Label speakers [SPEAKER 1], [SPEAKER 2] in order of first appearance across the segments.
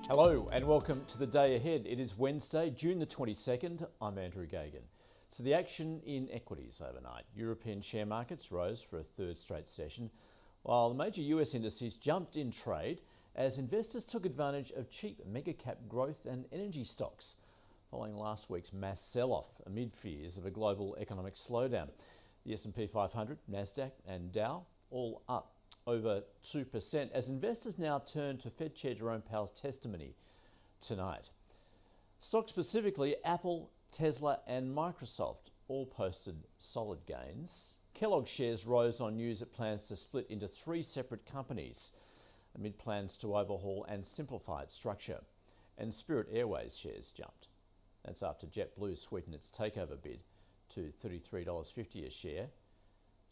[SPEAKER 1] Hello and welcome to the day ahead. It is Wednesday, June the 22nd. I'm Andrew Gagan. So the action in equities overnight. European share markets rose for a third straight session, while the major US indices jumped in trade as investors took advantage of cheap mega-cap growth and energy stocks, following last week's mass sell-off amid fears of a global economic slowdown. The S&P 500, Nasdaq and Dow all up over 2% as investors now turn to Fed Chair Jerome Powell's testimony tonight. Stocks specifically, Apple, Tesla and Microsoft all posted solid gains. Kellogg shares rose on news it plans to split into three separate companies amid plans to overhaul and simplify its structure. And Spirit Airways shares jumped. That's after JetBlue sweetened its takeover bid to $33.50 a share.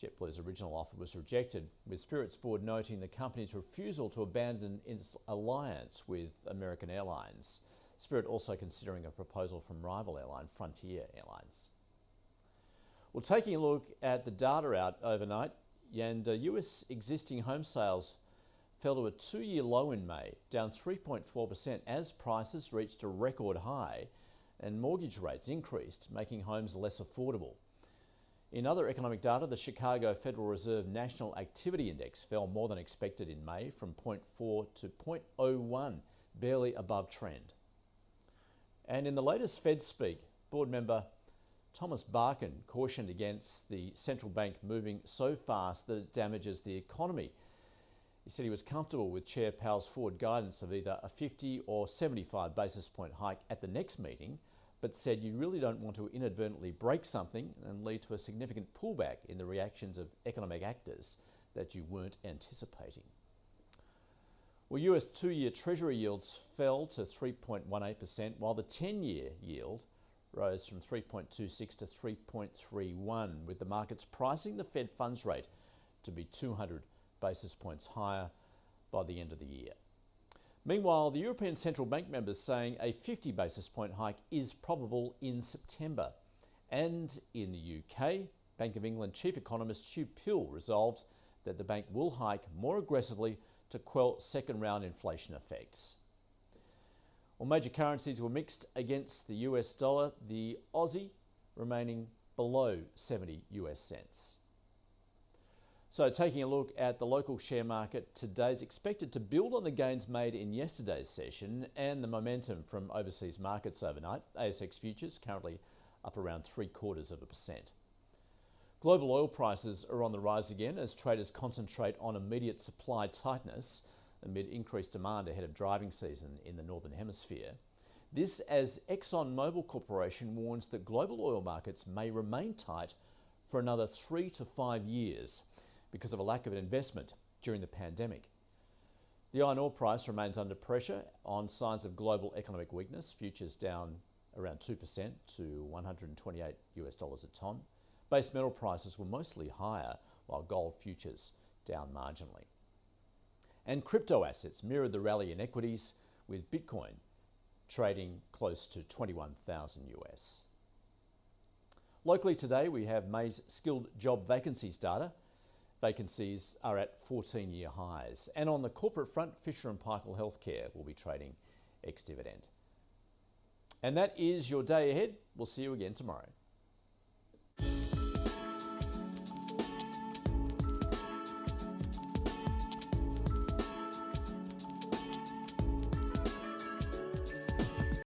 [SPEAKER 1] JetBlue's original offer was rejected, with Spirit's board noting the company's refusal to abandon its alliance with American Airlines. Spirit also considering a proposal from rival airline Frontier Airlines. Well, taking a look at the data out overnight, and US existing home sales fell to a two-year low in May, down 3.4% as prices reached a record high and mortgage rates increased, making homes less affordable. In other economic data, the Chicago Federal Reserve National Activity Index fell more than expected in May from 0.4 to 0.01, barely above trend. And in the latest Fed speak, board member Thomas Barkin cautioned against the central bank moving so fast that it damages the economy. He said he was comfortable with Chair Powell's forward guidance of either a 50 or 75 basis point hike at the next meeting, but said you really don't want to inadvertently break something and lead to a significant pullback in the reactions of economic actors that you weren't anticipating. Well, US two-year Treasury yields fell to 3.18%, while the 10-year yield rose from 3.26 to 3.31, with the markets pricing the Fed funds rate to be 200 basis points higher by the end of the year. Meanwhile, the European Central Bank members saying a 50 basis point hike is probable in September. And in the UK, Bank of England Chief Economist Hugh Pill resolved that the bank will hike more aggressively to quell second round inflation effects. Well, major currencies were mixed against the US dollar, the Aussie remaining below 70 US cents. So taking a look at the local share market, today's expected to build on the gains made in yesterday's session and the momentum from overseas markets overnight. ASX futures currently up around 0.75%. Global oil prices are on the rise again as traders concentrate on immediate supply tightness amid increased demand ahead of driving season in the Northern Hemisphere. This as ExxonMobil Corporation warns that global oil markets may remain tight for another 3 to 5 years because of a lack of investment during the pandemic. The iron ore price remains under pressure on signs of global economic weakness. Futures down around 2% to $128 a tonne. Base metal prices were mostly higher, while gold futures down marginally. And crypto assets mirrored the rally in equities, with Bitcoin trading close to 21,000 US. Locally today, we have May's skilled job vacancies data. Vacancies are at 14-year highs. And on the corporate front, Fisher & Paykel Healthcare will be trading ex-dividend. And that is your day ahead. We'll see you again tomorrow.